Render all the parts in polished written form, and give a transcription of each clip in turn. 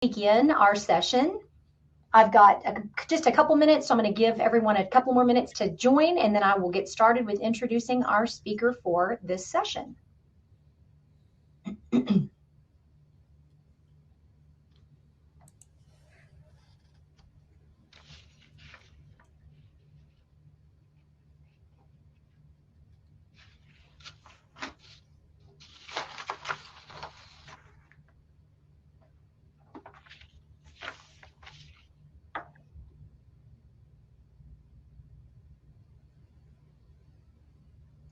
Begin our session. I've got just a couple minutes, so I'm going to give everyone a couple more minutes to join, and then I will get started with introducing our speaker for this session.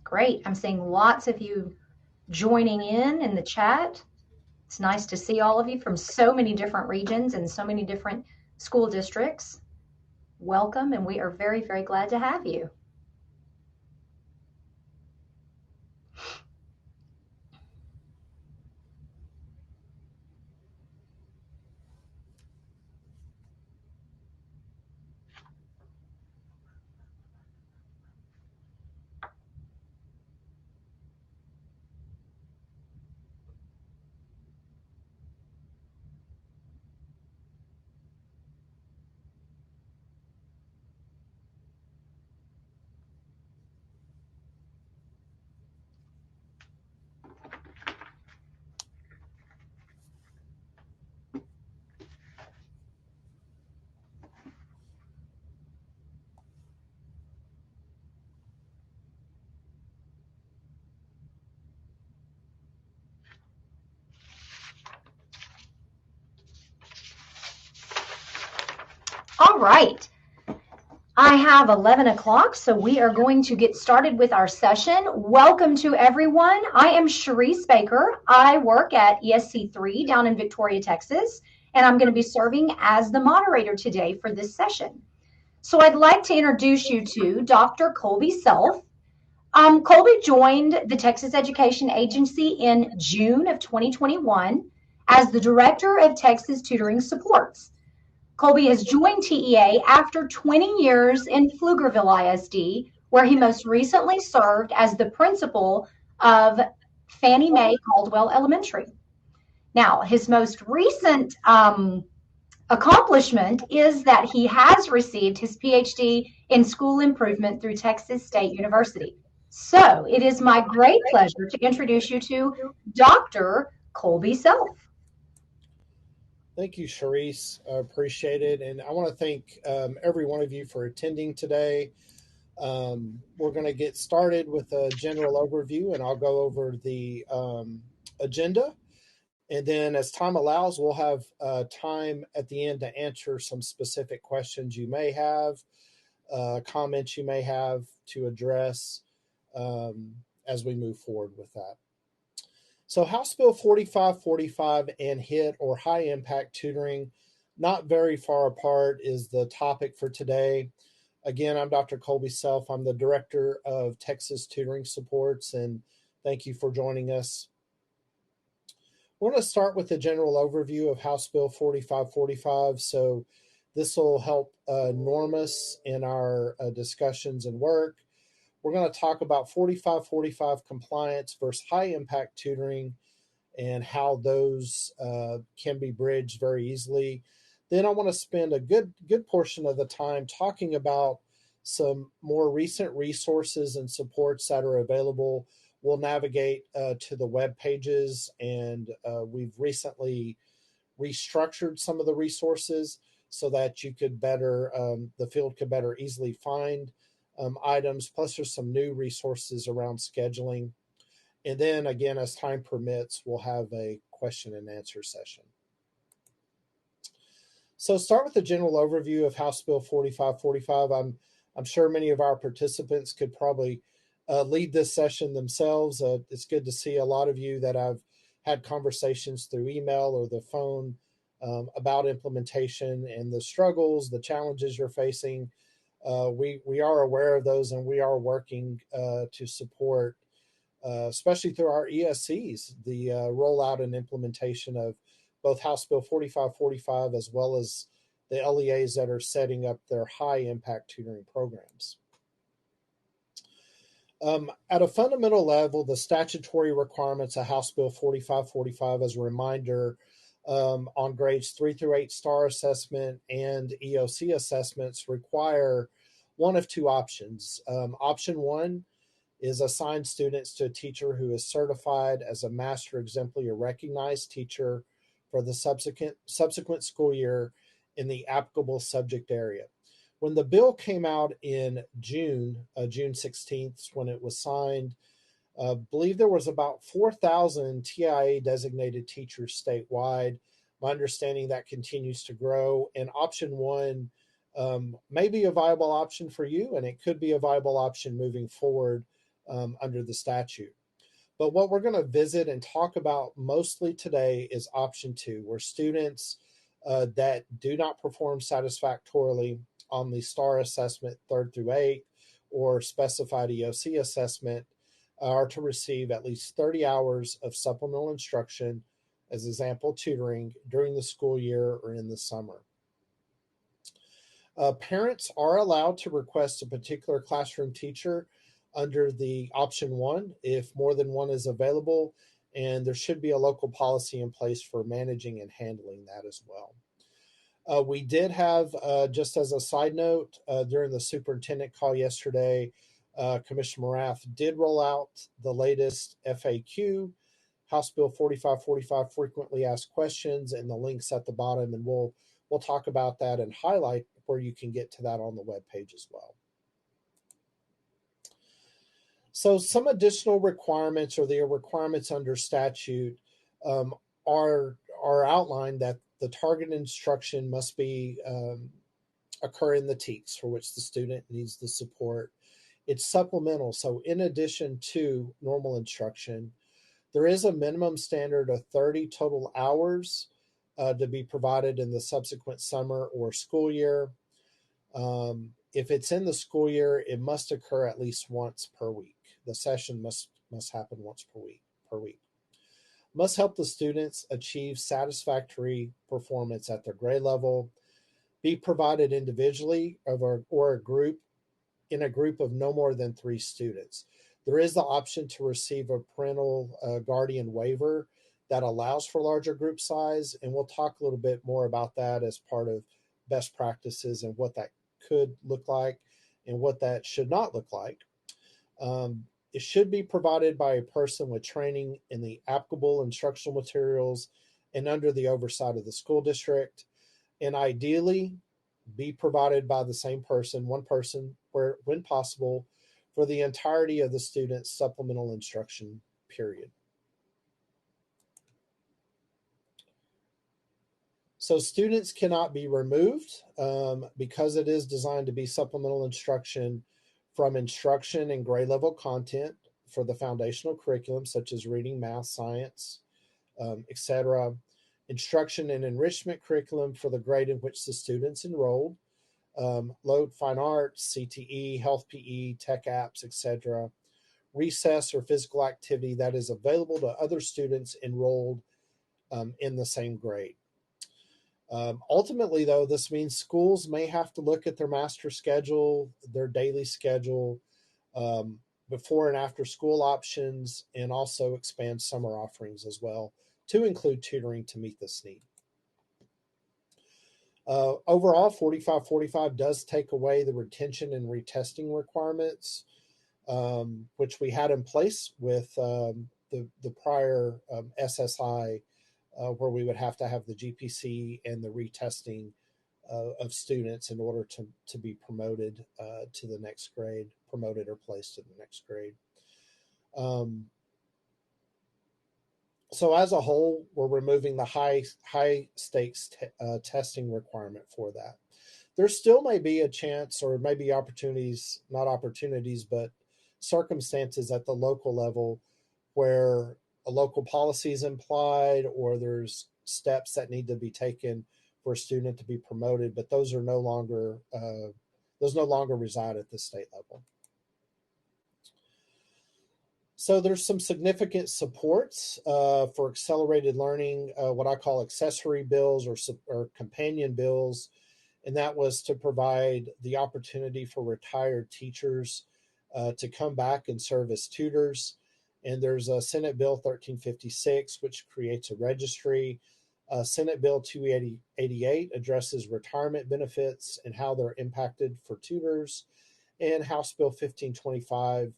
Great. I'm seeing lots of you joining in the chat. It's nice to see all of you from so many different regions and so many different school districts. Welcome, and we are very, very glad to have you. All right. I have 11 o'clock, so we are going to get started with our session. Welcome to everyone. I am Sharice Baker. I work at ESC3 down in Victoria, Texas, and I'm going to be serving as the moderator today for this session. So I'd like to introduce you to Dr. Colby Self. Colby joined the Texas Education Agency in June of 2021 as the Director of Texas Tutoring Supports. Colby has joined TEA after 20 years in Pflugerville ISD, where he most recently served as the principal of Fannie Mae Caldwell Elementary. Now, his most recent accomplishment is that he has received his PhD in school improvement through Texas State University. So it is my great pleasure to introduce you to Dr. Colby Self. Thank you, Sharice. I appreciate it. And I want to thank every one of you for attending today. We're going to get started with a general overview, and I'll go over the agenda. And then as time allows, we'll have time at the end to answer some specific questions you may have, comments you may have to address as we move forward with that. So House Bill 4545 and HIT, or high impact tutoring, not very far apart, is the topic for today. Again, I'm Dr. Colby Self. I'm the Director of Texas Tutoring Supports, and thank you for joining us. We're going to start with a general overview of House Bill 4545. So this will help norm us in our discussions and work. We're going to talk about 4545 compliance versus high impact tutoring and how those can be bridged very easily. Then I want to spend a good portion of the time talking about some more recent resources and supports that are available. We'll navigate to the web pages, and we've recently restructured some of the resources so that you could better, the field could better easily find items, plus there's some new resources around scheduling. And then again, as time permits, we'll have a question and answer session. So start with the general overview of House Bill 4545. I'm sure many of our participants could probably lead this session themselves. It's good to see a lot of you that I've had conversations through email or the phone about implementation and the struggles, the challenges you're facing. We are aware of those, and we are working to support, especially through our ESCs, the rollout and implementation of both House Bill 4545 as well as the LEAs that are setting up their high impact tutoring programs. At a fundamental level, the statutory requirements of House Bill 4545, as a reminder, on grades 3 through 8 STAR assessment and EOC assessments require one of two options. Option one is assign students to a teacher who is certified as a master exemplary or recognized teacher for the subsequent school year in the applicable subject area. When the bill came out in June 16th, when it was signed, I believe there was about 4,000 TIA designated teachers statewide. My understanding that continues to grow, and option one may be a viable option for you, and it could be a viable option moving forward under the statute. But what we're going to visit and talk about mostly today is option two, where students that do not perform satisfactorily on the STAR assessment 3rd through 8th or specified EOC assessment are to receive at least 30 hours of supplemental instruction, as example tutoring, during the school year or in the summer. Parents are allowed to request a particular classroom teacher under the option one if more than one is available, and there should be a local policy in place for managing and handling that as well. We did have, just as a side note, during the superintendent call yesterday, Commissioner Morath did roll out the latest FAQ, House Bill 4545, frequently asked questions, and the links at the bottom, and we'll talk about that and highlight where you can get to that on the webpage as well. So some additional requirements, or the requirements under statute, are outlined that the target instruction must be occur in the TEKS for which the student needs the support. It's supplemental, so in addition to normal instruction, there is a minimum standard of 30 total hours to be provided in the subsequent summer or school year. If it's in the school year, it must occur at least once per week. The session must happen once per week. Must help the students achieve satisfactory performance at their grade level, be provided individually or a group in a group of no more than 3 students. There is the option to receive a parental guardian waiver that allows for larger group size, and we'll talk a little bit more about that as part of best practices and what that could look like and what that should not look like. It should be provided by a person with training in the applicable instructional materials and under the oversight of the school district, and ideally be provided by the same person, one person, where when possible, for the entirety of the student's supplemental instruction period. So students cannot be removed because it is designed to be supplemental instruction from instruction and grade level content for the foundational curriculum, such as reading, math, science, etc. Instruction and enrichment curriculum for the grade in which the students enrolled, load fine arts, CTE, health PE, tech apps, etc. Recess or physical activity that is available to other students enrolled in the same grade. Ultimately, though, this means schools may have to look at their master schedule, their daily schedule, before and after school options, and also expand summer offerings as well to include tutoring to meet this need. Overall, 4545 does take away the retention and retesting requirements, which we had in place with the prior SSI, where we would have to have the GPC and the retesting of students in order to be promoted to the next grade, promoted or placed in the next grade. So as a whole, we're removing the high stakes testing requirement for that. There still may be a chance, or maybe opportunities, not opportunities, but circumstances at the local level where a local policy is implied, or there's steps that need to be taken for a student to be promoted, but those are no longer reside at the state level. So there's some significant supports for accelerated learning, what I call accessory bills or companion bills, and that was to provide the opportunity for retired teachers to come back and serve as tutors. And there's a Senate Bill 1356, which creates a registry Senate Bill 288 addresses retirement benefits and how they're impacted for tutors, and House Bill 1525,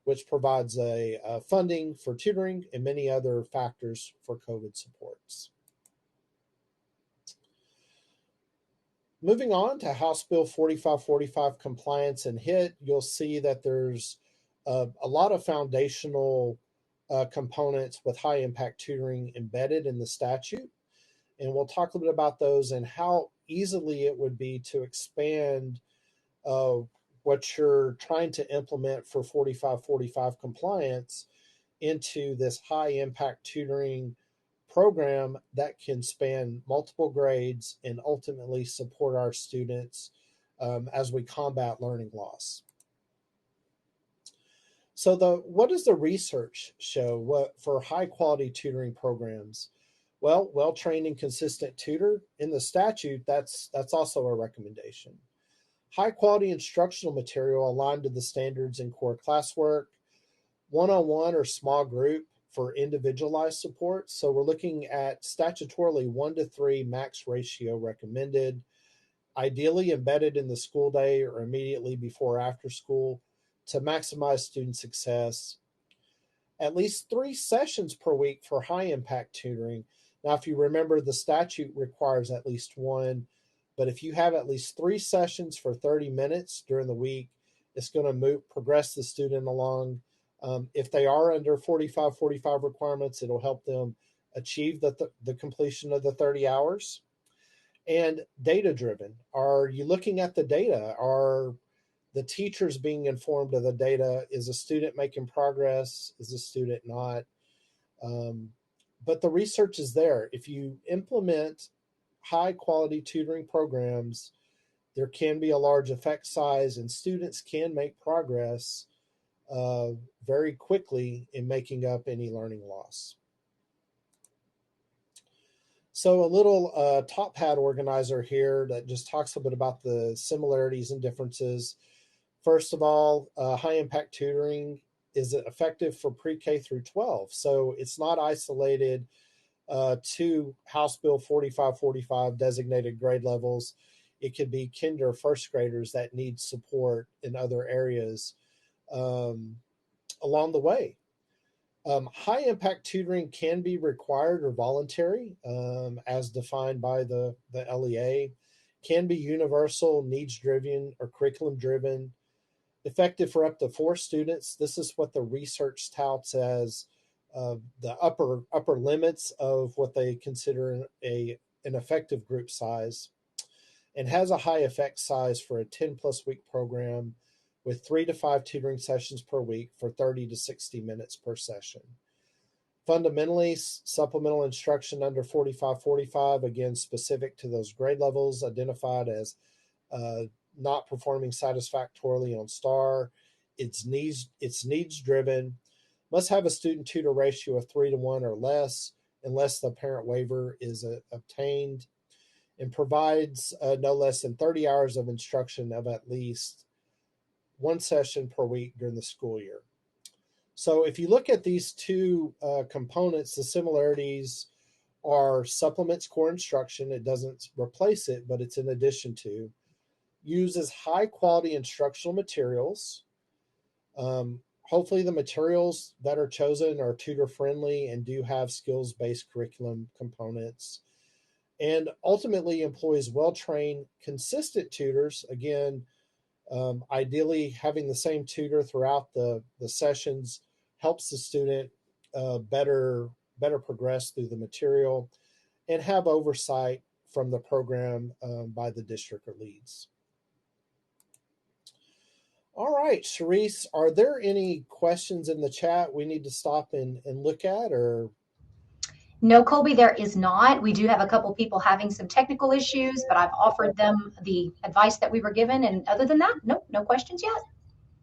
which provides a funding for tutoring and many other factors for COVID supports. Moving on to House Bill 4545 compliance and HIT, you'll see that there's a lot of foundational components with high impact tutoring embedded in the statute. And we'll talk a little bit about those and how easily it would be to expand what you're trying to implement for 4545 compliance into this high impact tutoring program that can span multiple grades and ultimately support our students as we combat learning loss. So what does the research show for high quality tutoring programs? Well-trained and consistent tutor in the statute, that's also a recommendation. High quality instructional material aligned to the standards in core classwork, one-on-one or small group for individualized support. So we're looking at statutorily 1-to-3 max ratio recommended, ideally embedded in the school day or immediately before or after school to maximize student success. At least 3 sessions per week for high impact tutoring. Now, if you remember, the statute requires at least 1, but if you have at least 3 sessions for 30 minutes during the week, it's going to progress the student along. If they are under 4545 requirements, it'll help them achieve the completion of the 30 hours. And data driven. Are you looking at the data? Are the teachers being informed of the data? Is a student making progress? Is a student not? But the research is there. If you implement high quality tutoring programs, there can be a large effect size and students can make progress very quickly in making up any learning loss. So a little top hat organizer here that just talks a bit about the similarities and differences. First of all, high impact tutoring is effective for pre-K through 12. So it's not isolated to House Bill 4545 designated grade levels. It could be kinder first graders that need support in other areas along the way. High impact tutoring can be required or voluntary as defined by the LEA, can be universal, needs driven, or curriculum driven, effective for up to 4 students. This is what the research touts as the upper limits of what they consider an effective group size, and has a high effect size for a 10+ week program with 3 to 5 tutoring sessions per week for 30 to 60 minutes per session. Fundamentally, supplemental instruction under 4545, again, specific to those grade levels identified as not performing satisfactorily on STAR. It's needs driven, must have a student tutor ratio of 3-to-1 or less, unless the parent waiver is obtained, and provides no less than 30 hours of instruction of at least 1 session per week during the school year. So if you look at these 2 components, the similarities are supplements core instruction. It doesn't replace it, but it's in addition to. Uses high quality instructional materials. Hopefully the materials that are chosen are tutor friendly and do have skills-based curriculum components. And ultimately employs well-trained, consistent tutors. Again, ideally having the same tutor throughout the sessions helps the student better progress through the material and have oversight from the program by the district or leads. All right, Sharice, are there any questions in the chat we need to stop and look at, or? No, Colby, there is not. We do have a couple people having some technical issues, but I've offered them the advice that we were given. And other than that, no questions yet.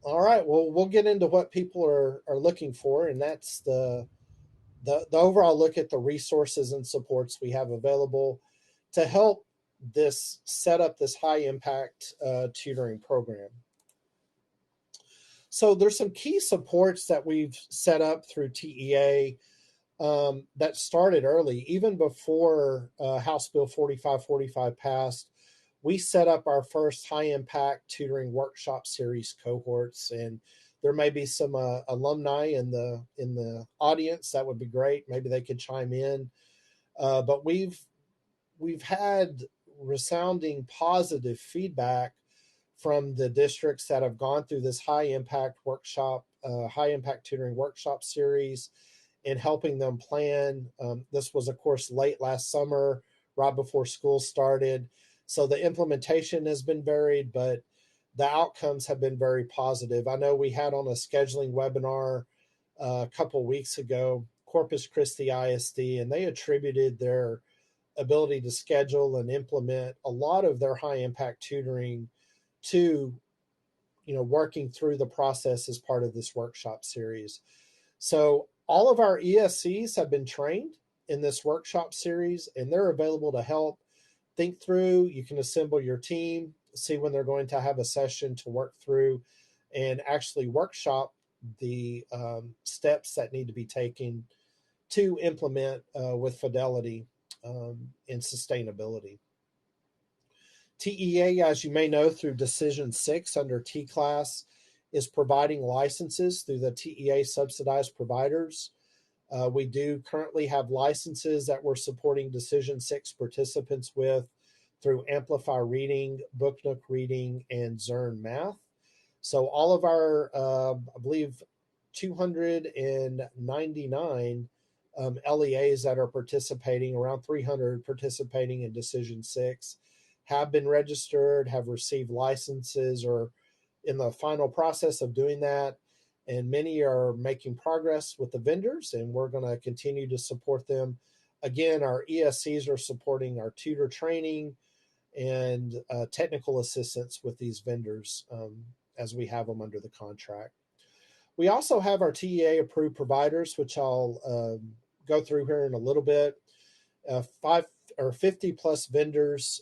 All right, well, we'll get into what people are looking for, and that's the overall look at the resources and supports we have available to help set up this high impact tutoring program. So there's some key supports that we've set up through TEA. that started early, even before House Bill 4545 passed. We set up our first high impact tutoring workshop series cohorts, and there may be some alumni in the audience. That would be great. Maybe they could chime in. But we've had resounding positive feedback from the districts that have gone through this high impact tutoring workshop series, and helping them plan. This was, of course, late last summer, right before school started. So the implementation has been varied, but the outcomes have been very positive. I know we had on a scheduling webinar a couple weeks ago, Corpus Christi ISD, and they attributed their ability to schedule and implement a lot of their high impact tutoring to working through the process as part of this workshop series. So all of our ESCs have been trained in this workshop series, and they're available to help think through. You can assemble your team, see when they're going to have a session to work through, and actually workshop the steps that need to be taken to implement with fidelity and sustainability. TEA, as you may know through Decision 6 under TClass, is providing licenses through the TEA subsidized providers. We do currently have licenses that we're supporting Decision 6 participants with through Amplify Reading, Book Nook Reading, and Zern Math. So all of our, I believe, 299 LEAs that are participating, around 300 participating in Decision 6, have been registered, have received licenses, or in the final process of doing that. And many are making progress with the vendors, and we're going to continue to support them. Again, our ESCs are supporting our tutor training and technical assistance with these vendors as we have them under the contract. We also have our TEA approved providers, which I'll go through here in a little bit. 50 plus vendors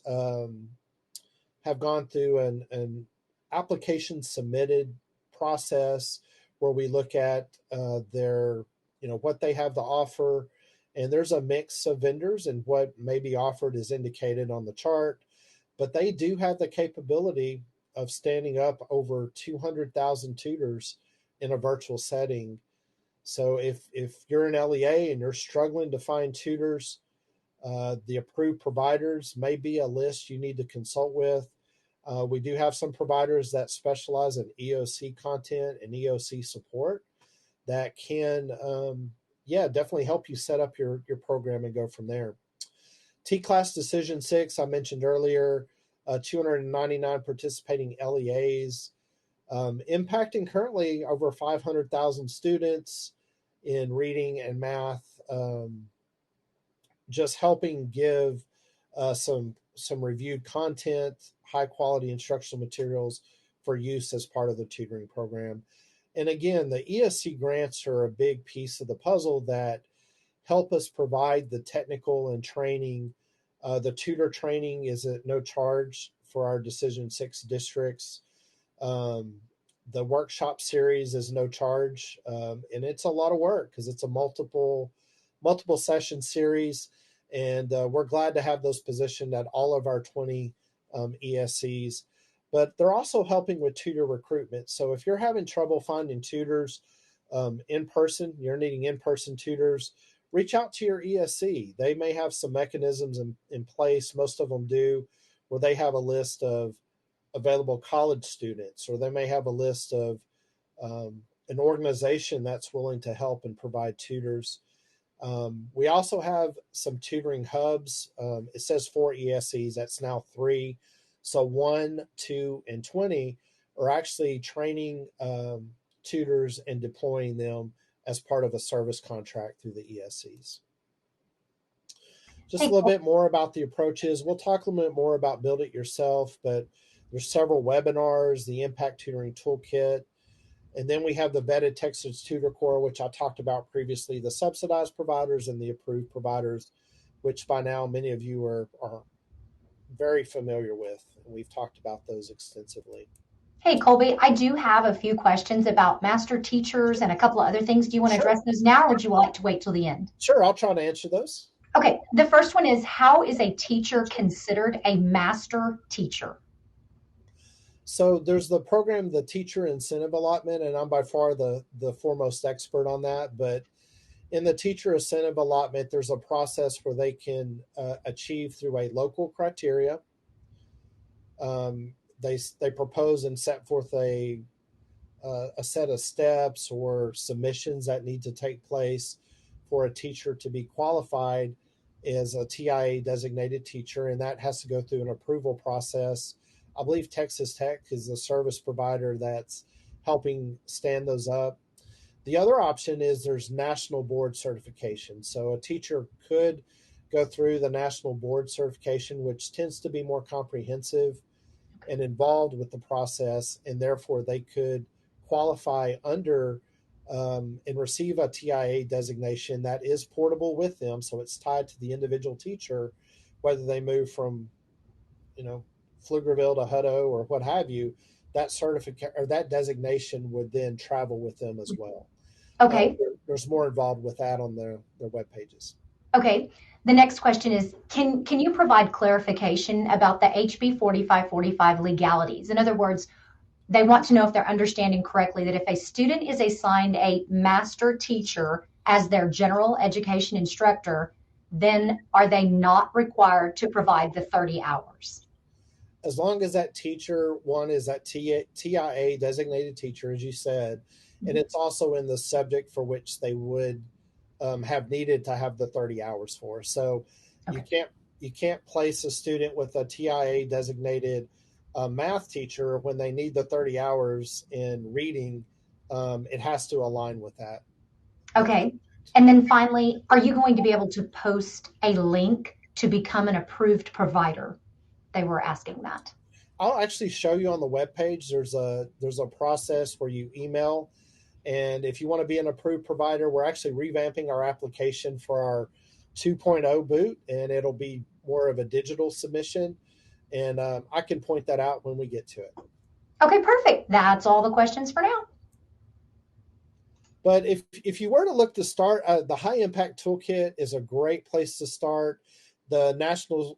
have gone through an application submitted process where we look at their, what they have to offer. And there's a mix of vendors, and what may be offered is indicated on the chart, but they do have the capability of standing up over 200,000 tutors in a virtual setting. So if you're an LEA and you're struggling to find tutors, the approved providers may be a list you need to consult with. We do have some providers that specialize in EOC content and EOC support that can, definitely help you set up your program and go from there. TClass Decision 6, I mentioned earlier, 299 participating LEAs, impacting currently over 500,000 students in reading and math, just helping give some reviewed content, high quality instructional materials for use as part of the tutoring program. And again, the ESC grants are a big piece of the puzzle that help us provide the technical and training. The tutor training is at no charge for our Decision 6 districts. The workshop series is no charge, and it's a lot of work because it's a multiple session series. And we're glad to have those positioned at all of our 20 ESCs. But they're also helping with tutor recruitment. So if you're having trouble finding tutors in person, you're needing in-person tutors, reach out to your ESC. They may have some mechanisms in place, most of them do, where they have a list of available college students, or they may have a list of an organization that's willing to help and provide tutors. We also have some tutoring hubs. It says 4 ESCs, that's now 3. So 1, 2, and 20 are actually training tutors and deploying them as part of a service contract through the ESCs. Just a little bit more about the approaches. We'll talk a little bit more about Build It Yourself, but there's several webinars, the Impact Tutoring Toolkit, and then we have the vetted Texas Tutor Corps, which I talked about previously, the subsidized providers and the approved providers, which by now many of you are very familiar with, and we've talked about those extensively. Hey, Colby, I do have a few questions about master teachers and a couple of other things. Do you want to Sure, address those now, or would you like to wait till the end? sure. I'll try to answer those. Okay, the first one is, how is a teacher considered a master teacher? So there's the program, the teacher incentive allotment, and I'm by far the foremost expert on that. But in the teacher incentive allotment, there's a process where they can achieve through a local criteria. They propose and set forth a set of steps or submissions that need to take place for a teacher to be qualified as a TIA designated teacher, and that has to go through an approval process. I believe Texas Tech is the service provider that's helping stand those up. The other option is there's national board certification. So a teacher could go through the national board certification, which tends to be more comprehensive and involved with the process, and therefore they could qualify under and receive a TIA designation that is portable with them. So it's tied to the individual teacher, whether they move from, you know, Pflugerville to Hutto or what have you. That certificate or that designation would then travel with them as well. Okay, There's more involved with that on their web pages. okay. The next question is, can you provide clarification about the HB 4545 legalities? In other words, they want to know if they're understanding correctly that if a student is assigned a master teacher as their general education instructor, then are they not required to provide the 30 hours? As long as that teacher one is that TIA designated teacher, as you said, and it's also in the subject for which they would have needed to have the 30 hours for. So you Okay. can't you can't place a student with a TIA designated math teacher when they need the 30 hours in reading. It has to align with that Okay. subject. And then finally, are you going to be able to post a link to become an approved provider? They were asking that. I'll actually show you on the web page. There's a process where you email, and if you want to be an approved provider, we're actually revamping our application for our 2.0 boot, and it'll be more of a digital submission. And I can point that out when we get to it. Okay, perfect. That's all the questions for now. But if you were to look to start, the High Impact Toolkit is a great place to start. The National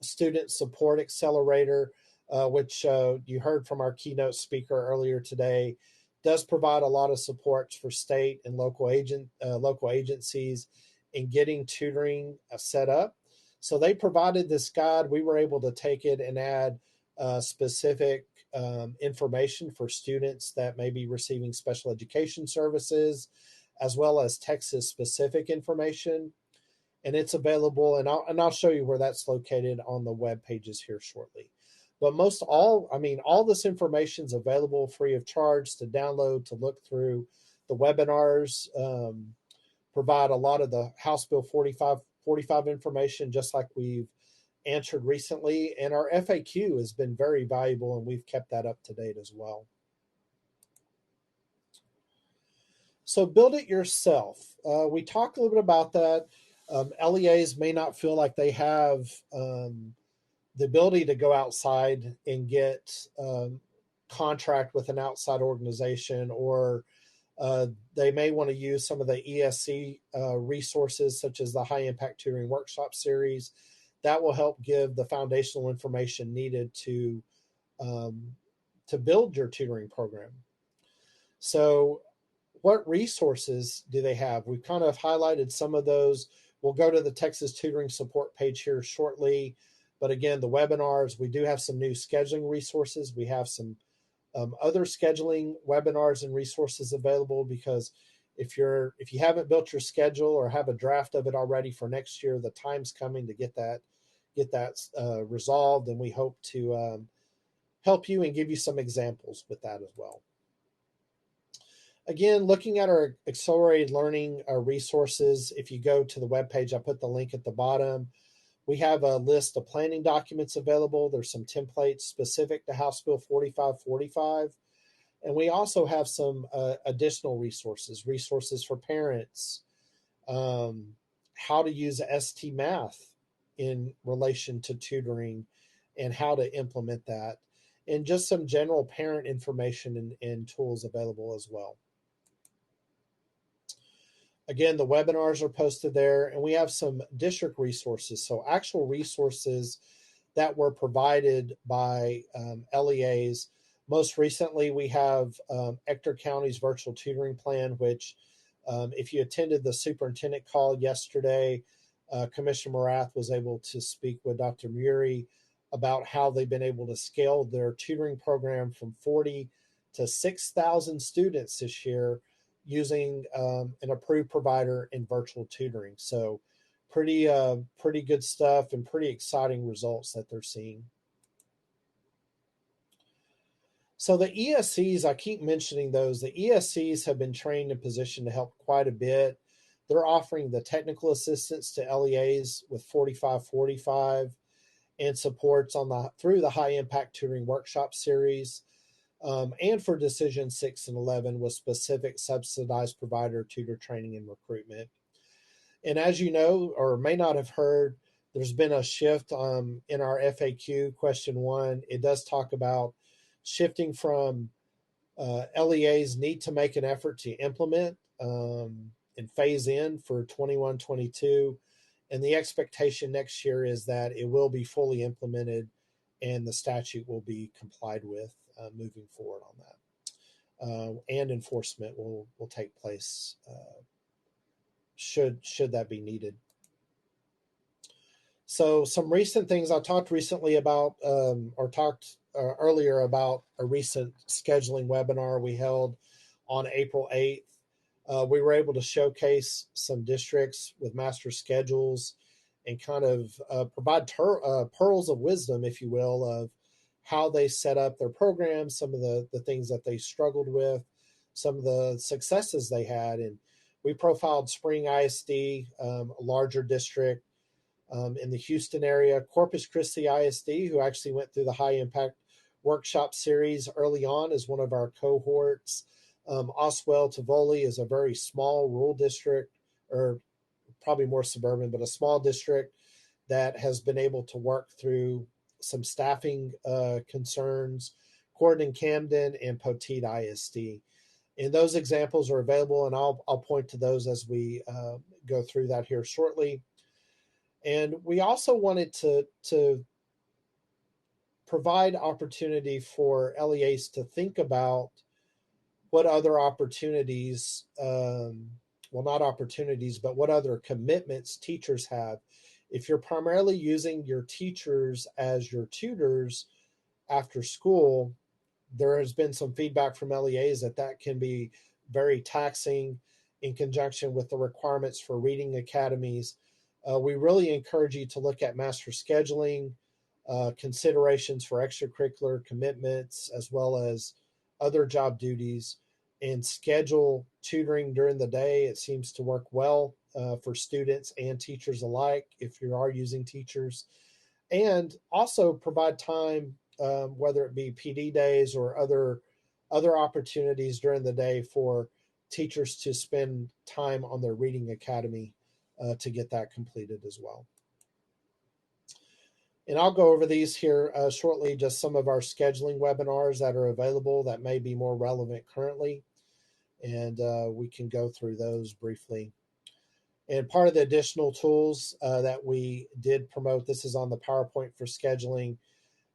Student Support Accelerator, which you heard from our keynote speaker earlier today, does provide a lot of supports for state and local agencies in getting tutoring set up. So they provided this guide. We were able to take it and add specific information for students that may be receiving special education services, as well as Texas specific information. And it's available, and I'll show you where that's located on the web pages here shortly. But all this information is available free of charge to download, to look through. The webinars provide a lot of the House Bill 45 information, just like we've answered recently. And our FAQ has been very valuable, and we've kept that up to date as well. So build it yourself. We talked a little bit about that. LEAs may not feel like they have the ability to go outside and get contract with an outside organization, or they may want to use some of the ESC resources, such as the High Impact Tutoring Workshop Series. That will help give the foundational information needed to build your tutoring program. So what resources do they have? We've kind of highlighted some of those. We'll go to the Texas Tutoring Support page here shortly. But again, the webinars, we do have some new scheduling resources. We have some other scheduling webinars and resources available, because if you haven't built your schedule or have a draft of it already for next year, the time's coming to get that resolved, and we hope to help you and give you some examples with that as well. Again, looking at our accelerated learning resources, if you go to the webpage, I put the link at the bottom. We have a list of planning documents available. There's some templates specific to House Bill 4545. And we also have some additional resources for parents, how to use ST Math in relation to tutoring and how to implement that. and just some general parent information and tools available as well. Again, the webinars are posted there, and we have some district resources, so actual resources that were provided by LEAs. Most recently, we have Ector County's virtual tutoring plan, which if you attended the superintendent call yesterday, Commissioner Morath was able to speak with Dr. Muri about how they've been able to scale their tutoring program from 40 to 6,000 students this year using an approved provider in virtual tutoring. So pretty good stuff and pretty exciting results that they're seeing. So the ESCs, I keep mentioning those. The ESCs have been trained and positioned to help quite a bit. They're offering the technical assistance to LEAs with 4545 and supports through the High Impact Tutoring Workshop Series, and for Decision 6 and 11 with specific subsidized provider tutor training and recruitment. And as you know, or may not have heard, there's been a shift in our FAQ question 1. It does talk about shifting from LEAs need to make an effort to implement and phase in for 21-22. And the expectation next year is that it will be fully implemented and the statute will be complied with moving forward on that. And enforcement will take place should that be needed. So some recent things I talked recently about, earlier about a recent scheduling webinar we held on April 8th. We were able to showcase some districts with master schedules and kind of provide pearls of wisdom, if you will, of how they set up their programs, some of the things that they struggled with, some of the successes they had. And we profiled Spring ISD, a larger district in the Houston area, Corpus Christi ISD, who actually went through the High Impact Workshop Series early on as one of our cohorts. Oswell Tivoli is a very small rural district, or probably more suburban, but a small district that has been able to work through some staffing concerns. Corydon Camden and Poteet ISD. And those examples are available, and I'll point to those as we go through that here shortly. And we also wanted to provide opportunity for LEAs to think about what other opportunities, not opportunities, but what other commitments teachers have. If you're primarily using your teachers as your tutors after school, there has been some feedback from LEAs that can be very taxing in conjunction with the requirements for reading academies. We really encourage you to look at master scheduling, considerations for extracurricular commitments, as well as other job duties, and schedule tutoring during the day. It seems to work well for students and teachers alike if you are using teachers. And also provide time, whether it be PD days or other opportunities during the day for teachers to spend time on their reading academy to get that completed as well. And I'll go over these here shortly, just some of our scheduling webinars that are available that may be more relevant currently. And we can go through those briefly. And part of the additional tools that we did promote, this is on the PowerPoint for scheduling,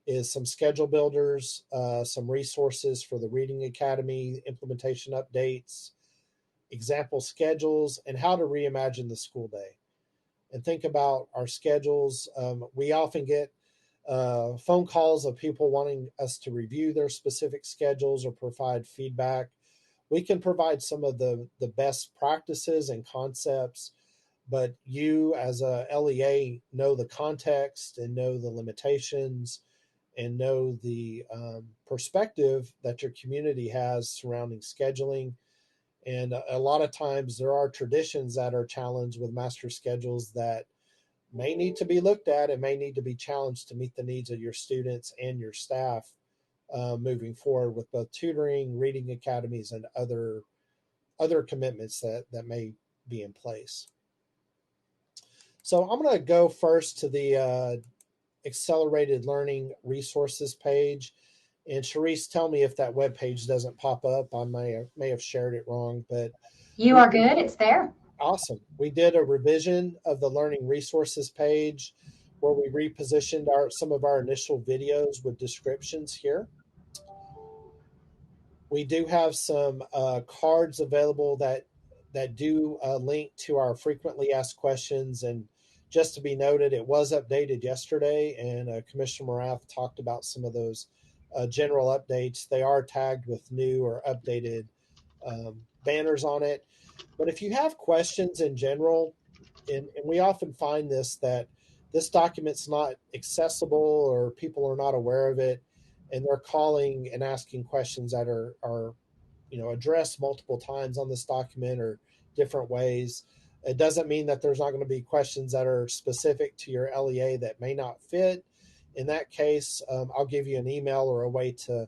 is some schedule builders, some resources for the Reading Academy, implementation updates, example schedules, and how to reimagine the school day. And think about our schedules. We often get phone calls of people wanting us to review their specific schedules or provide feedback. We can provide some of the best practices and concepts, but you as a LEA know the context and know the limitations and know the perspective that your community has surrounding scheduling. And a lot of times there are traditions that are challenged with master schedules that may need to be looked at and may need to be challenged to meet the needs of your students and your staff moving forward with both tutoring, reading academies, and other commitments that may be in place. So I'm going to go first to the Accelerated Learning Resources page. And Sharice, tell me if that web page doesn't pop up. I may have shared it wrong, but You we are good. It's there. awesome. We did a revision of the learning resources page where we repositioned some of our initial videos with descriptions here. We do have some cards available that do link to our frequently asked questions. And just to be noted, it was updated yesterday, and Commissioner Morath talked about some of those general updates. They are tagged with new or updated banners on it. But if you have questions in general, and we often find this, that this document's not accessible or people are not aware of it, and they're calling and asking questions that are addressed multiple times on this document or different ways. It doesn't mean that there's not going to be questions that are specific to your LEA that may not fit. In that case, I'll give you an email or a way to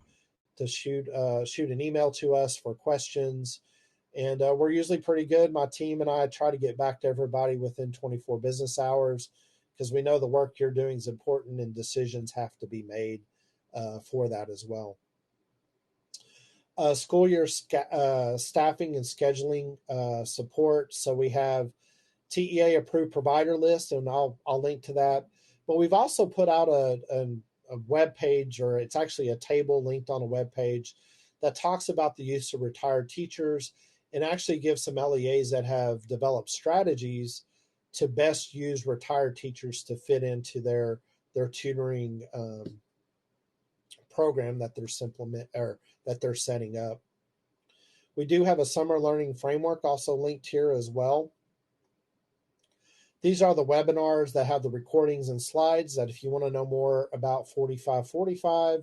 shoot an email to us for questions. And we're usually pretty good. My team and I try to get back to everybody within 24 business hours because we know the work you're doing is important and decisions have to be made for that as well. School year staffing and scheduling support. So we have TEA approved provider list, and I'll link to that. But we've also put out a web page, or it's actually a table linked on a web page that talks about the use of retired teachers and actually gives some LEAs that have developed strategies to best use retired teachers to fit into their tutoring program that they're setting up. We do have a summer learning framework also linked here as well. These are the webinars that have the recordings and slides that if you want to know more about 4545,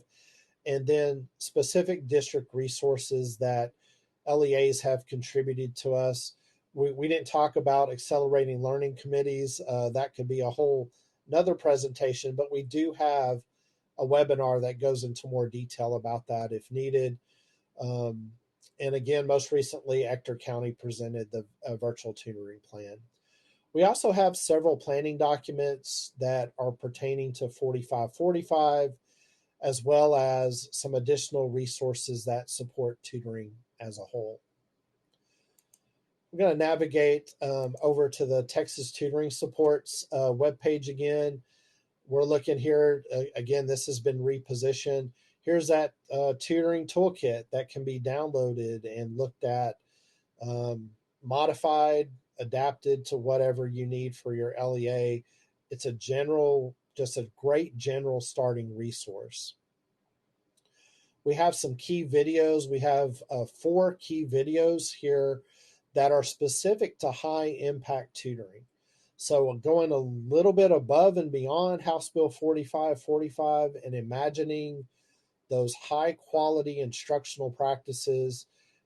and then specific district resources that LEAs have contributed to us. We didn't talk about accelerating learning committees. That could be a whole another presentation, but we do have a webinar that goes into more detail about that if needed. And again, most recently, Ector County presented the virtual tutoring plan. We also have several planning documents that are pertaining to 4545, as well as some additional resources that support tutoring as a whole. We're going to navigate over to the Texas Tutoring Supports webpage again. We're looking here, again, this has been repositioned. Here's that tutoring toolkit that can be downloaded and looked at, modified, adapted to whatever you need for your LEA. It's just a great general starting resource. We have some key videos. We have 4 key videos here that are specific to high impact tutoring. So going a little bit above and beyond House Bill 4545 and imagining those high quality instructional practices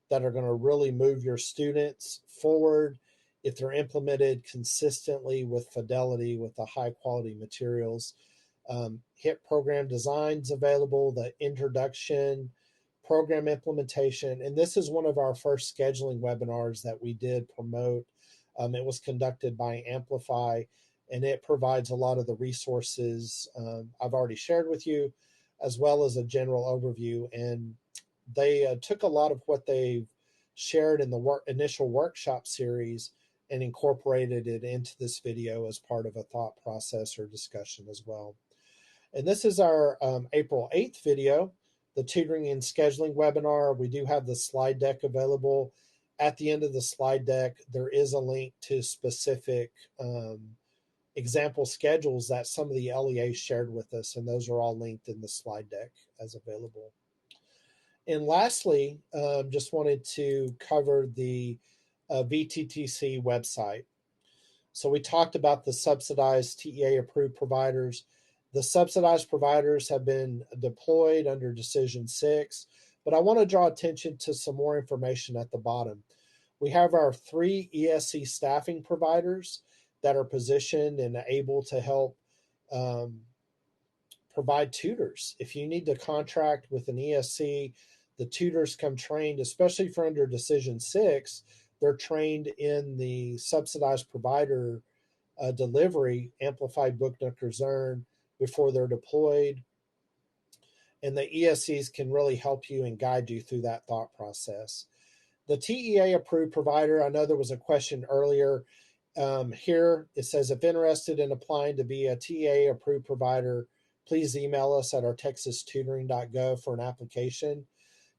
that are going to really move your students forward if they're implemented consistently with fidelity with the high quality materials. HIT program designs available, the introduction, program implementation. And this is one of our first scheduling webinars that we did promote. It was conducted by Amplify, and it provides a lot of the resources I've already shared with you, as well as a general overview. And they took a lot of what they've shared in the initial workshop series and incorporated it into this video as part of a thought process or discussion as well. And this is our April 8th video, the tutoring and scheduling webinar. We do have the slide deck available. At the end of the slide deck, there is a link to specific example schedules that some of the LEAs shared with us, and those are all linked in the slide deck as available. And lastly, just wanted to cover the VTTC website. So we talked about the subsidized TEA approved providers. The subsidized providers have been deployed under Decision 6, but I want to draw attention to some more information at the bottom. We have our 3 ESC staffing providers that are positioned and able to help provide tutors. If you need to contract with an ESC, the tutors come trained, especially for under Decision 6, they're trained in the subsidized provider delivery, Amplified, Book Nook, or Zern, before they're deployed. and the ESCs can really help you and guide you through that thought process. The TEA approved provider, I know there was a question earlier. Here it says, if interested in applying to be a TEA approved provider, please email us at our texastutoring.gov for an application.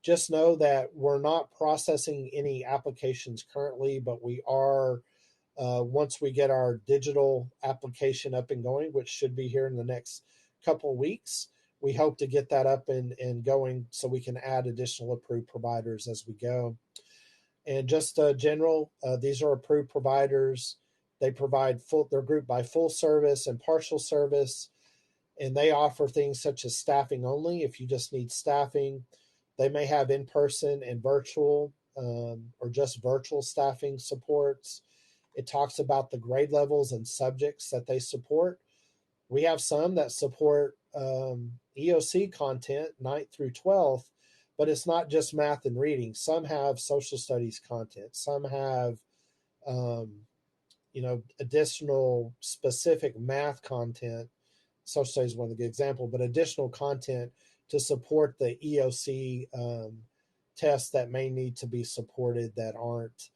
Just know that we're not processing any applications currently, but we are, once we get our digital application up and going, which should be here in the next couple of weeks, we hope to get that up and going so we can add additional approved providers as we go. And just general, these are approved providers. They provide they're grouped by full service and partial service, and they offer things such as staffing only if you just need staffing. They may have in-person and virtual or just virtual staffing supports. It talks about the grade levels and subjects that they support. We have some that support EOC content, 9th through 12th, but it's not just math and reading. Some have social studies content. Some have, additional specific math content. Social studies is one of the good examples, but additional content to support the EOC tests that may need to be supported that aren't.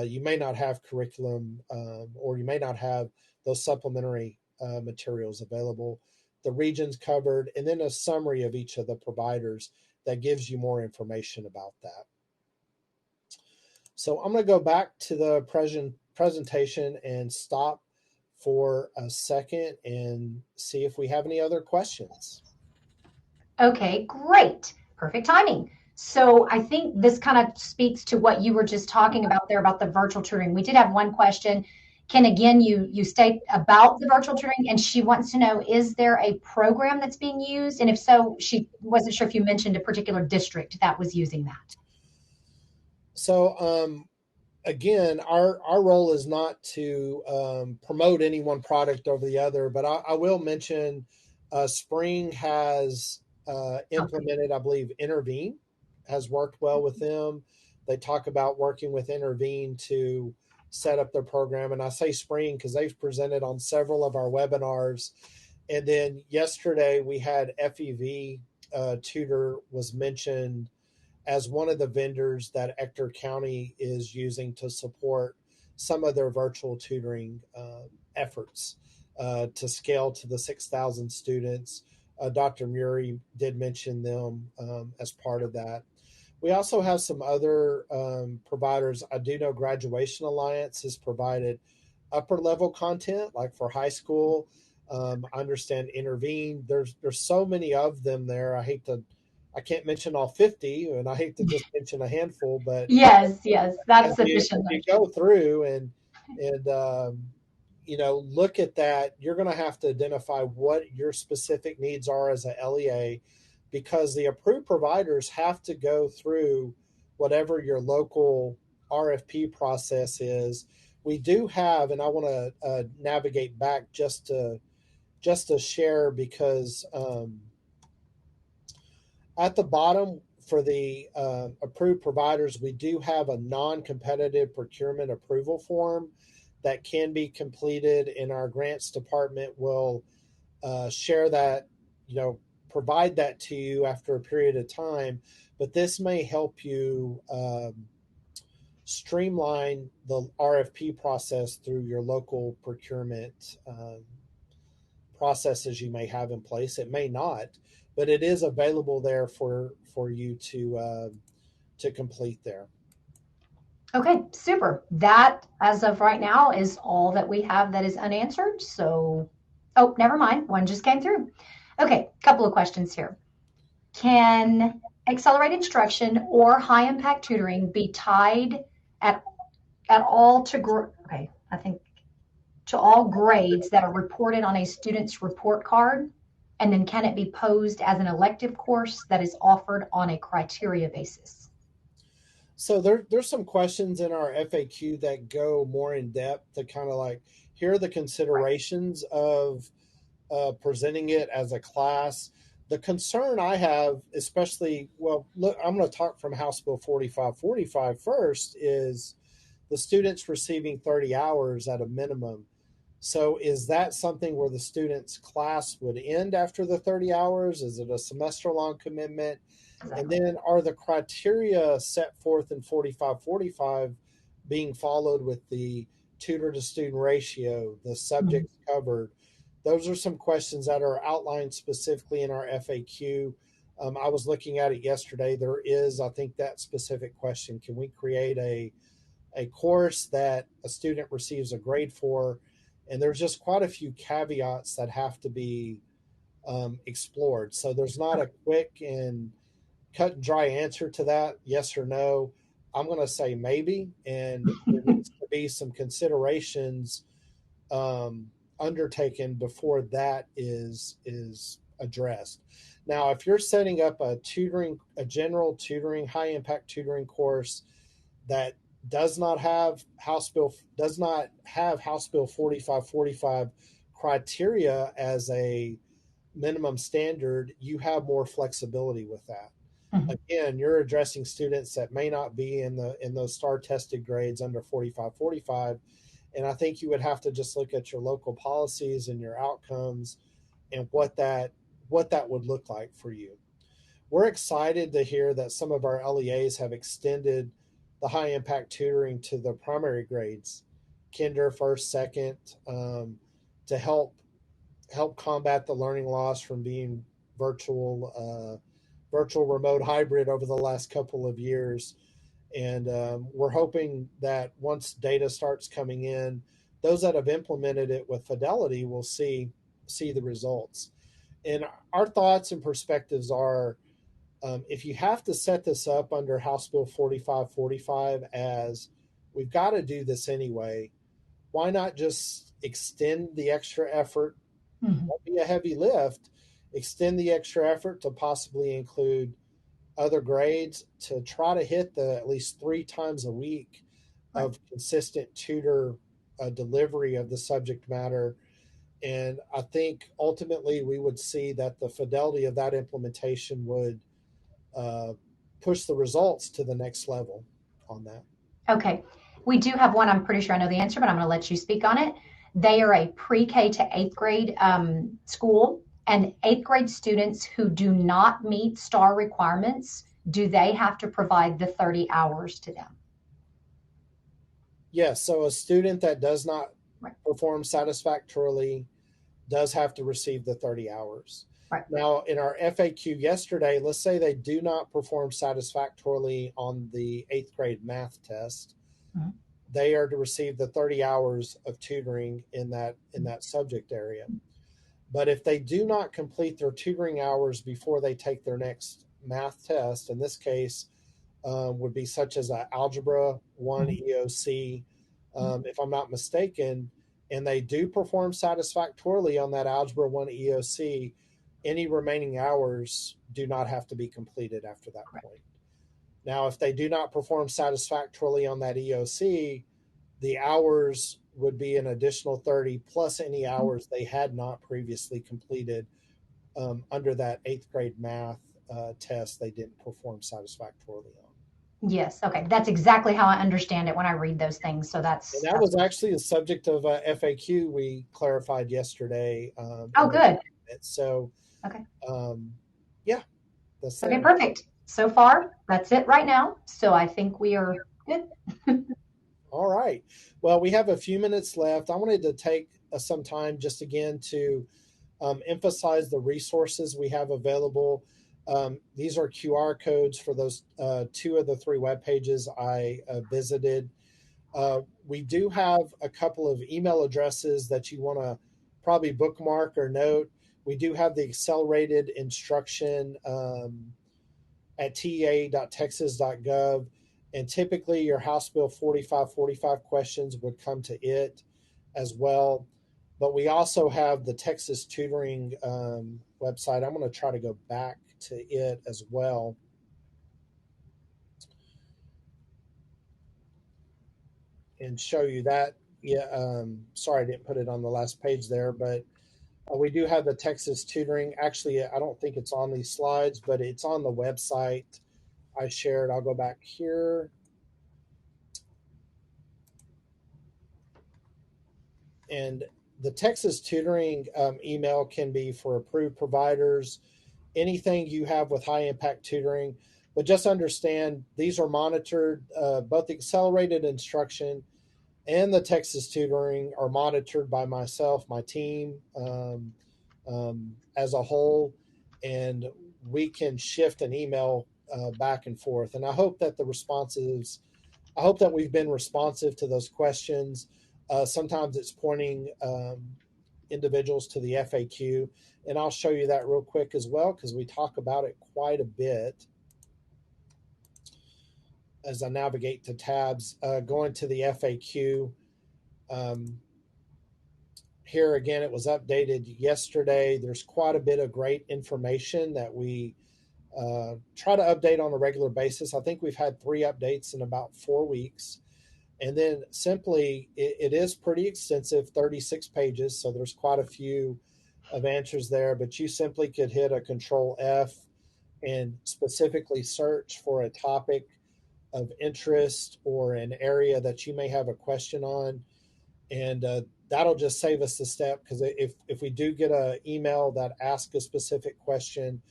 You may not have curriculum or you may not have those supplementary materials available. The regions covered, and then a summary of each of the providers that gives you more information about that. So I'm going to go back to the presentation and stop for a second and see if we have any other questions. Okay, great. Perfect timing. So I think this kind of speaks to what you were just talking about there about the virtual tutoring. We did have one question. Ken, again, you state about the virtual tutoring, and she wants to know, is there a program that's being used? And if so, she wasn't sure if you mentioned a particular district that was using that. So, again, our role is not to promote any one product over the other, but I will mention Spring has implemented, I believe, Intervene has worked well with them. They talk about working with Intervene to set up their program. And I say Spring because they've presented on several of our webinars. And then yesterday we had FEV Tutor was mentioned as one of the vendors that Ector County is using to support some of their virtual tutoring efforts to scale to the 6,000 students. Dr. Murray did mention them as part of that. We also have some other providers. I do know Graduation Alliance has provided upper level content, like for high school. I understand Intervene. There's so many of them there. I can't mention all 50, and I hate to just mention a handful, but yes, that's sufficient. You go through and look at that, you're going to have to identify what your specific needs are as a LEA, because the approved providers have to go through whatever your local RFP process is. We do have, and I want to navigate back just to share, because at the bottom for the approved providers, we do have a non-competitive procurement approval form that can be completed, and our grants department will share that, provide that to you after a period of time. But this may help you streamline the RFP process through your local procurement processes you may have in place. It may not, but it is available there for you to complete there. Okay, super. That, as of right now, is all that we have that is unanswered. So, oh, never mind. One just came through. Okay, couple of questions here. Can accelerated instruction or high impact tutoring be tied at all to to all grades that are reported on a student's report card? And then can it be posed as an elective course that is offered on a criteria basis? So there's some questions in our FAQ that go more in depth to kind of like, here are the considerations of presenting it as a class. The concern I have, especially, well, look, I'm going to talk from House Bill 4545 first, is the students receiving 30 hours at a minimum. So is that something where the student's class would end after the 30 hours? Is it a semester-long commitment? And then are the criteria set forth in 4545 being followed with the tutor to student ratio, the subjects covered? Those are some questions that are outlined specifically in our FAQ. I was looking at it yesterday. There is, I think, that specific question. Can we create a course that a student receives a grade for? And there's just quite a few caveats that have to be explored. So there's not a quick and cut and dry answer to that, yes or no. I'm going to say maybe, and there needs to be some considerations undertaken before that is addressed. Now, if you're setting up a general tutoring, high impact tutoring course that does not have House Bill 4545 criteria as a minimum standard, you have more flexibility with that. Again, you're addressing students that may not be in those star tested grades under 4545, and I think you would have to just look at your local policies and your outcomes and what that would look like for you. We're excited to hear that some of our LEAs have extended the high impact tutoring to the primary grades, kinder, first, second, to help combat the learning loss from being virtual remote hybrid over the last couple of years. And we're hoping that once data starts coming in, those that have implemented it with fidelity will see the results. And our thoughts and perspectives are, if you have to set this up under House Bill 4545 as we've got to do this anyway, why not just extend the extra effort? Won't be a heavy lift. Extend the extra effort to possibly include other grades to try to hit the at least 3 times a week of consistent tutor delivery of the subject matter. And I think ultimately we would see that the fidelity of that implementation would push the results to the next level on that. Okay. We do have one. I'm pretty sure I know the answer, but I'm going to let you speak on it. They are a pre-K to 8th grade school, and 8th grade students who do not meet STAR requirements, do they have to provide the 30 hours to them? Yes. So a student that does not perform satisfactorily does have to receive the 30 hours. Now, in our FAQ yesterday, let's say they do not perform satisfactorily on the 8th grade math test. They are to receive the 30 hours of tutoring in that subject area. But if they do not complete their tutoring hours before they take their next math test, in this case would be such as an Algebra 1 EOC, if I'm not mistaken, and they do perform satisfactorily on that Algebra 1 EOC, any remaining hours do not have to be completed after that point. Now, if they do not perform satisfactorily on that EOC, the hours would be an additional 30 plus any hours they had not previously completed under that 8th grade math test they didn't perform satisfactorily on. Yes. Okay. That's exactly how I understand it when I read those things. So that's was actually the subject of FAQ we clarified yesterday. Oh, good. So, okay. Yeah. That's okay. Perfect. So far, that's it right now. So I think we are good. All right. Well, we have a few minutes left. I wanted to take some time just again to emphasize the resources we have available. These are QR codes for those 2 of the 3 web pages I visited. We do have a couple of email addresses that you want to probably bookmark or note. We do have the accelerated instruction at tea.texas.gov. And typically your House Bill 4545 questions would come to it as well. But we also have the Texas Tutoring website. I'm going to try to go back to it as well. And show you that. Yeah, sorry I didn't put it on the last page there, but we do have the Texas Tutoring. Actually, I don't think it's on these slides, but it's on the website I shared. I'll go back here. And the Texas tutoring email can be for approved providers, anything you have with high impact tutoring. But just understand these are monitored, both the accelerated instruction and the Texas tutoring are monitored by myself, my team, as a whole, and we can shift an email back and forth. And I hope that I hope that we've been responsive to those questions. Sometimes it's pointing individuals to the FAQ, and I'll show you that real quick as well because we talk about it quite a bit as I navigate to tabs. Going to the FAQ, here again, it was updated yesterday. There's quite a bit of great information that we try to update on a regular basis. I think we've had 3 updates in about 4 weeks. And then simply, it is pretty extensive, 36 pages. So there's quite a few of answers there, but you simply could hit a Control F and specifically search for a topic of interest or an area that you may have a question on. And that'll just save us the step, because if we do get an email that asks a specific question,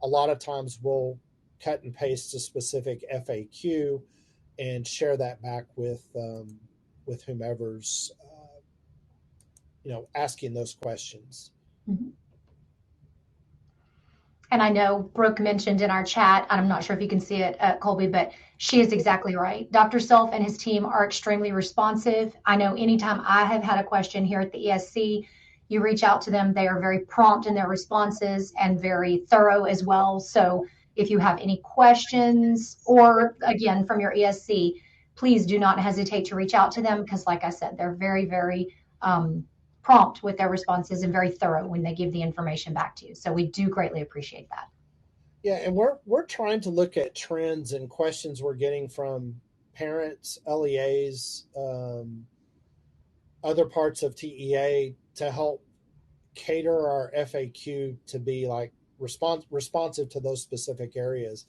a lot of times we'll cut and paste a specific FAQ and share that back with whomever's asking those questions. Mm-hmm. And I know Brooke mentioned in our chat, I'm not sure if you can see it, Colby, but she is exactly right. Dr. Self and his team are extremely responsive. I know anytime I have had a question here at the ESC, you reach out to them. They are very prompt in their responses and very thorough as well. So if you have any questions, or again, from your ESC, please do not hesitate to reach out to them, because like I said, they're very, very prompt with their responses and very thorough when they give the information back to you. So we do greatly appreciate that. Yeah, and we're trying to look at trends and questions we're getting from parents, LEAs, other parts of TEA to help cater our FAQ to be like responsive to those specific areas.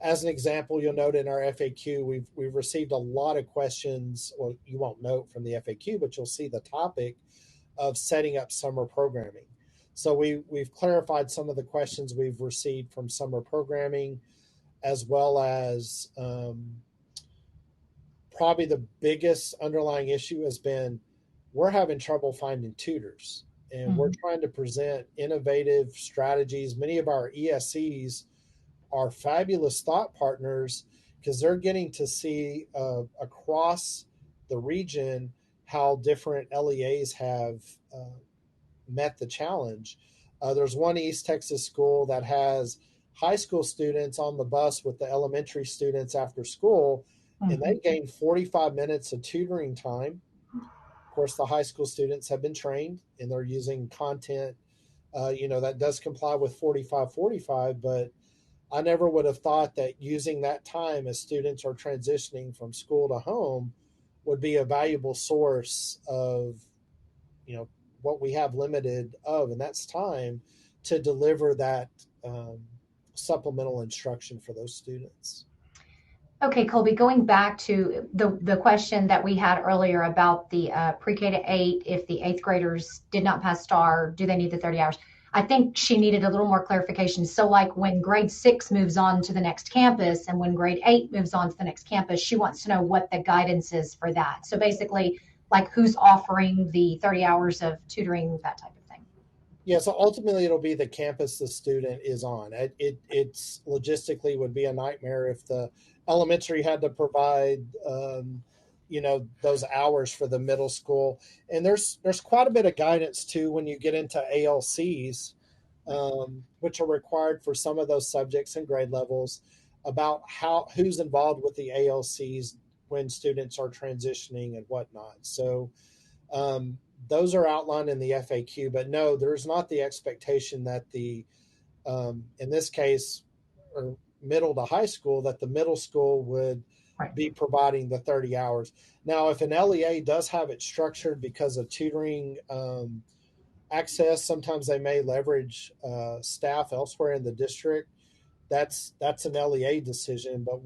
As an example, you'll note in our FAQ, we've received a lot of questions. Well, you won't note from the FAQ, but you'll see the topic of setting up summer programming. So we've clarified some of the questions we've received from summer programming, as well as probably the biggest underlying issue has been we're having trouble finding tutors, and we're trying to present innovative strategies. Many of our ESCs are fabulous thought partners because they're getting to see across the region how different LEAs have met the challenge. There's one East Texas school that has high school students on the bus with the elementary students after school, and they gain 45 minutes of tutoring time. Of course, the high school students have been trained and they're using content, that does comply with 45-45, but I never would have thought that using that time as students are transitioning from school to home would be a valuable source of, what we have limited of, and that's time to deliver that supplemental instruction for those students. Okay, Colby, going back to the question that we had earlier about the pre-K to 8, if the 8th graders did not pass STAR, do they need the 30 hours? I think she needed a little more clarification. So like when grade 6 moves on to the next campus and when grade 8 moves on to the next campus, she wants to know what the guidance is for that. So basically, like who's offering the 30 hours of tutoring, that type of thing. Yeah, so ultimately it'll be the campus the student is on. It's logistically would be a nightmare if the elementary had to provide, those hours for the middle school. And there's quite a bit of guidance too when you get into ALCs, which are required for some of those subjects and grade levels, about who's involved with the ALCs when students are transitioning and whatnot. So those are outlined in the FAQ, but no, there's not the expectation that in this case, or middle to high school, that the middle school would be providing the 30 hours. Now, if an LEA does have it structured because of tutoring access, sometimes they may leverage staff elsewhere in the district. That's an LEA decision, but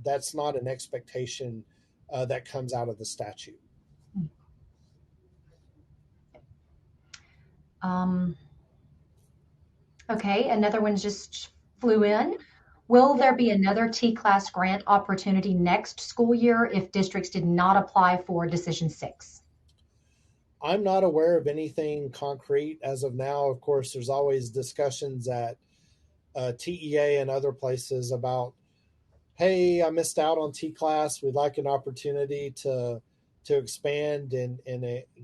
that's not an expectation that comes out of the statute. Okay, another one just flew in. Will there be another TClass grant opportunity next school year if districts did not apply for Decision 6? I'm not aware of anything concrete as of now. Of course, there's always discussions at TEA and other places about, hey, I missed out on TClass. We'd like an opportunity to expand and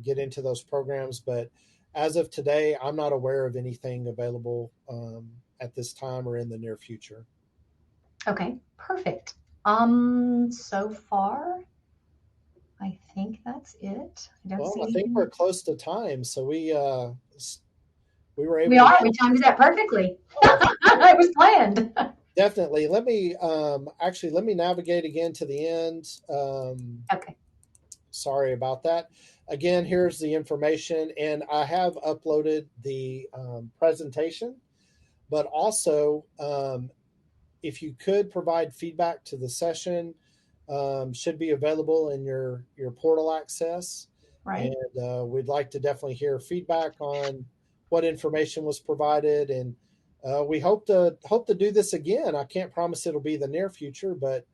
get into those programs. But as of today, I'm not aware of anything available at this time or in the near future. Okay, perfect. So far, I think that's it. I don't see Well, I think anything. we're close to time, so we were able We to are. get We timed that perfectly. perfect. It was planned. Definitely. Let me let me navigate again to the end. Okay. Sorry about that. Again, here's the information, and I have uploaded the presentation. But also, if you could provide feedback to the session, should be available in your portal access. Right. And we'd like to definitely hear feedback on what information was provided, and we hope to do this again. I can't promise it'll be the near future, but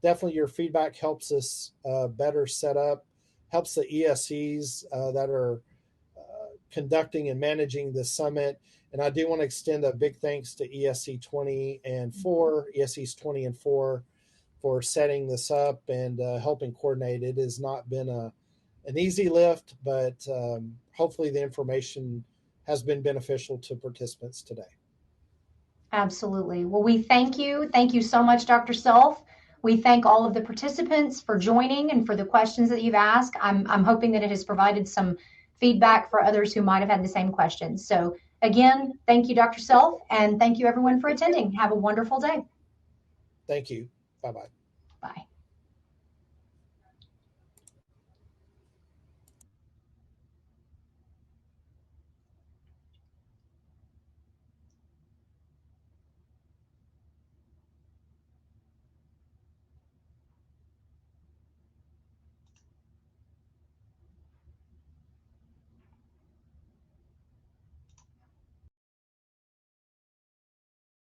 definitely your feedback helps us better set up, helps the ESCs that are conducting and managing the summit. And I do want to extend a big thanks to ESCs 20 and 4 for setting this up and helping coordinate. It has not been an easy lift, but hopefully the information has been beneficial to participants today. Absolutely. Well, we thank you. Thank you so much, Dr. Self. We thank all of the participants for joining and for the questions that you've asked. I'm hoping that it has provided some feedback for others who might have had the same questions. So again, thank you, Dr. Self, and thank you everyone for attending. Have a wonderful day. Thank you. Bye-bye. Bye.